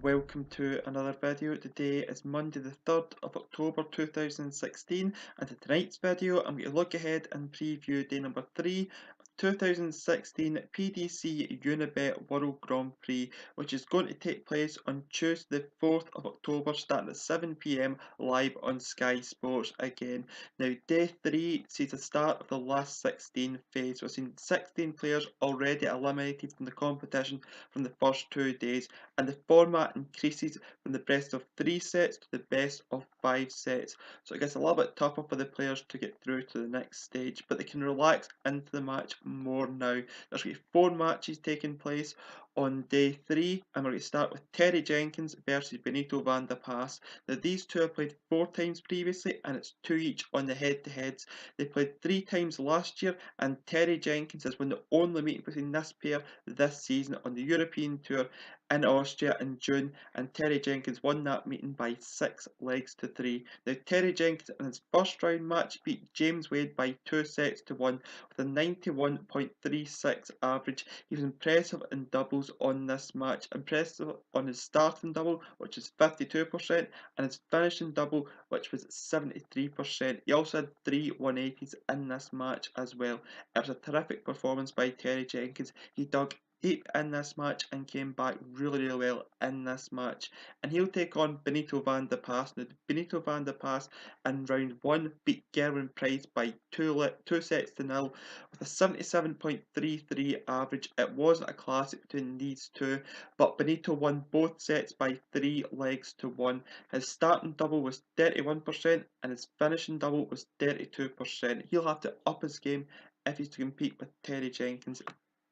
welcome to another video. Today is Monday the 3rd of October 2016, and in tonight's video I'm going to look ahead and preview day number 3 of 2016 PDC Unibet World Grand Prix, which is going to take place on Tuesday the 4th of October starting at 7 PM live on Sky Sports again. Now day 3 sees the start of the last 16 phase. We've seen 16 players already eliminated from the competition from the first 2 days, and the format increases from the best of 3 sets to the best of 5 sets. So it gets a little bit tougher for the players to get through to the next stage, but they can relax into the match more now. There's going to be 4 matches taking place on day 3, and we're going to start with Terry Jenkins versus Benito van der Paas. Now these two have played 4 times previously, and it's 2 each on the head-to-heads. They played 3 times last year, and Terry Jenkins has won the only meeting between this pair this season on the European Tour in Austria in June, and Terry Jenkins won that meeting by 6 legs to 3. Now Terry Jenkins in his first round match beat James Wade by 2 sets to 1 with a 91.36 average. He was impressive in doubles on this match, impressive on his starting double, which is 52%, and his finishing double, which was 73%. He also had 3 180s in this match as well. It was a terrific performance by Terry Jenkins. He dug deep in this match and came back really well in this match, and he'll take on Benito van der Paas. Now Benito van der Paas in round 1 beat Gerwin Price by 2 sets to 0 with a 77.33 average. It wasn't a classic between these two, but Benito won both sets by 3 legs to 1. His starting double was 31% and his finishing double was 32%. He'll have to up his game if he's to compete with Terry Jenkins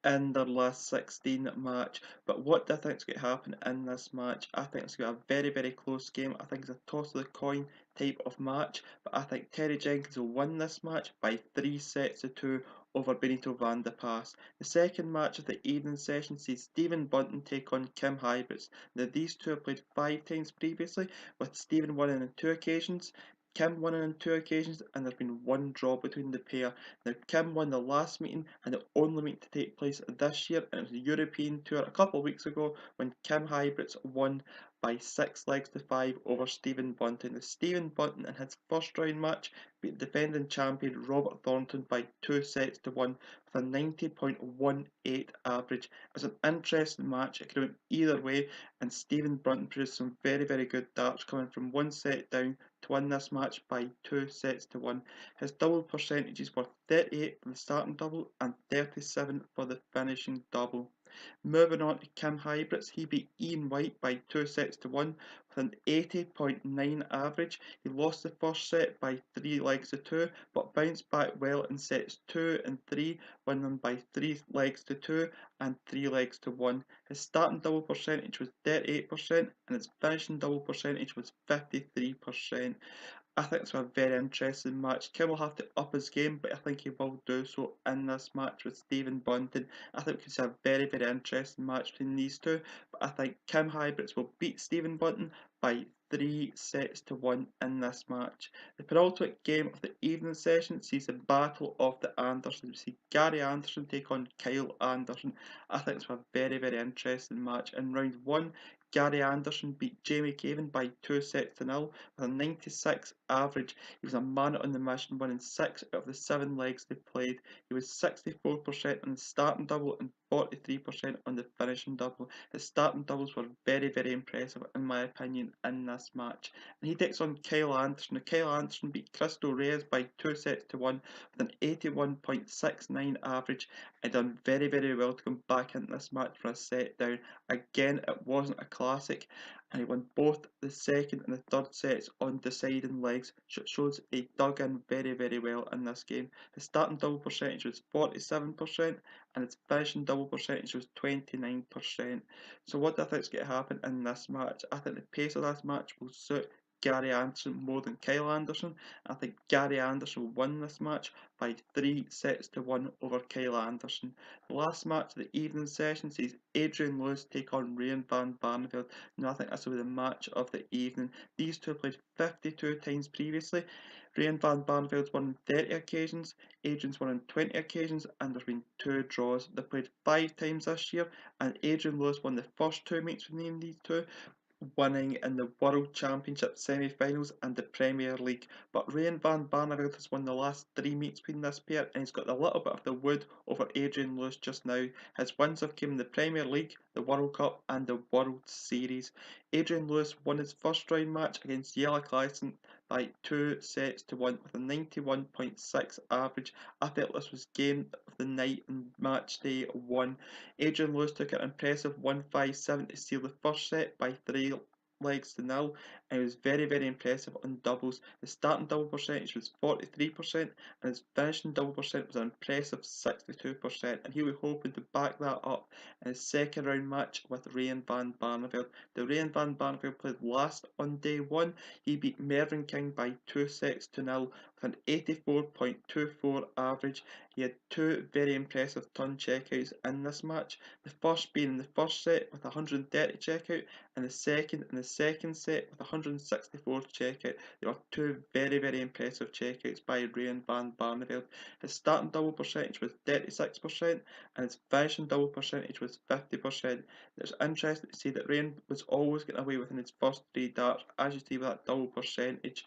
in their last 16 match. But what do I think is going to happen in this match? I think it's going to be a very close game. I think it's a toss of the coin type of match, but I think Terry Jenkins will win this match by 3 sets to 2 over Benito van der Paas. The second match of the evening session sees Stephen Bunting take on Kim Huybrechts. Now these two have played 5 times previously, with Stephen winning on 2 occasions, Kim won on 2 occasions, and there's been 1 draw between the pair. Now Kim won the last meeting and the only meeting to take place this year, and it was the European Tour a couple of weeks ago when Kim Huybrechts won by 6 legs to 5 over Stephen Bunting. Now Stephen Bunting in his first round match beat defending champion Robert Thornton by 2 sets to 1 with a 90.18 average. It was an interesting match. It could have went either way, and Stephen Bunting produced some very good darts, coming from 1 set down to win this match by 2 sets to 1. His double percentages were 38 for the starting double and 37 for the finishing double. Moving on to Kim Huybrechts, he beat Ian White by 2 sets to 1 with an 80.9 average. He lost the first set by 3 legs to 2, but bounced back well in sets 2 and 3, winning them by 3 legs to 2 and 3 legs to 1. His starting double percentage was 38% and his finishing double percentage was 53%. I think it's a very interesting match. Kim will have to up his game, but I think he will do so in this match with Stephen Bunting. I think it's a very interesting match between these two, but I think Kim Huybrechts will beat Stephen Bunting by 3 sets to 1 in this match. The penultimate game of the evening session sees the battle of the Andersons. We see Gary Anderson take on Kyle Anderson. I think it's a very interesting match. In round 1, Gary Anderson beat Jamie Caven by 2 sets to 0 with a 96 average. He was a man on the mission, winning 6 out of the 7 legs they played. He was 64% on the starting double and 43% on the finishing double. His starting doubles were very impressive in my opinion in this match. And he takes on Kyle Anderson. Now, Kyle Anderson beat Cristo Reyes by 2 sets to 1 with an 81.69 average. He done very well to come back into this match for a set down. Again, it wasn't a classic, and he won both the second and the third sets on deciding legs, which shows he dug in very well in this game. His starting double percentage was 47% and his finishing double percentage was 29%. So what do I think is going to happen in this match? I think the pace of this match will suit Gary Anderson more than Kyle Anderson. I think Gary Anderson will win this match by 3 sets to 1 over Kyle Anderson. The last match of the evening session sees Adrian Lewis take on Ryan van Barneveld. Now I think this will be the match of the evening. These two played 52 times previously. Ryan van Barneveld's won on 30 occasions, Adrian's won on 20 occasions, and there's been 2 draws. They played 5 times this year, and Adrian Lewis won the first 2 meets between these two, winning in the World Championship semi-finals and the Premier League. But Ryan van Barneveld has won the last 3 meets between this pair, and he's got a little bit of the wood over Adrian Lewis just now. His wins have come in the Premier League, the World Cup and the World Series. Adrian Lewis won his first round match against Jelle Klassen by 2 sets to 1 with a 91.6 average. I felt this was game of the night and match day 1. Adrian Lewis took an impressive 1-5-7 to steal the first set by 3 legs to 0, and he was very impressive on doubles. His starting double percentage was 43%, and his finishing double percent was an impressive 62%, and he was hoping to back that up in his second round match with Ryan van Barneveld. The Ryan van Barneveld played last on day 1. He beat Mervyn King by 2 sets to 0 with an 84.24 average. He had 2 very impressive turn checkouts in this match, the first being in the first set with 130 checkout, and the second in the second set with 164 checkout. There were 2 very impressive checkouts by Ryan van Barneveld. His starting double percentage was 36%, and his finishing double percentage was 50%. It's interesting to see that Ryan was always getting away within his first 3 darts, as you see with that double percentage,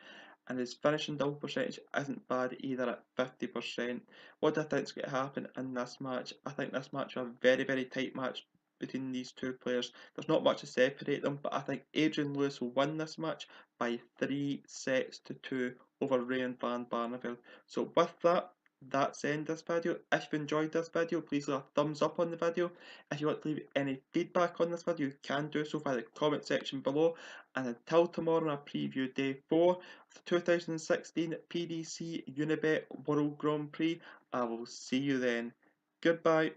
and his finishing double percentage isn't bad either at 50%. What do I think is going to happen in this match? I think this match will be a very tight match between these two players. There's not much to separate them, but I think Adrian Lewis will win this match by 3 sets to 2 over Ryan van Barneveld. So with that, that's the end of this video. If you enjoyed this video, please leave a thumbs up on the video. If you want to leave any feedback on this video, you can do so via the comment section below. And until tomorrow, I preview day 4 of the 2016 PDC Unibet World Grand Prix. I will see you then. Goodbye.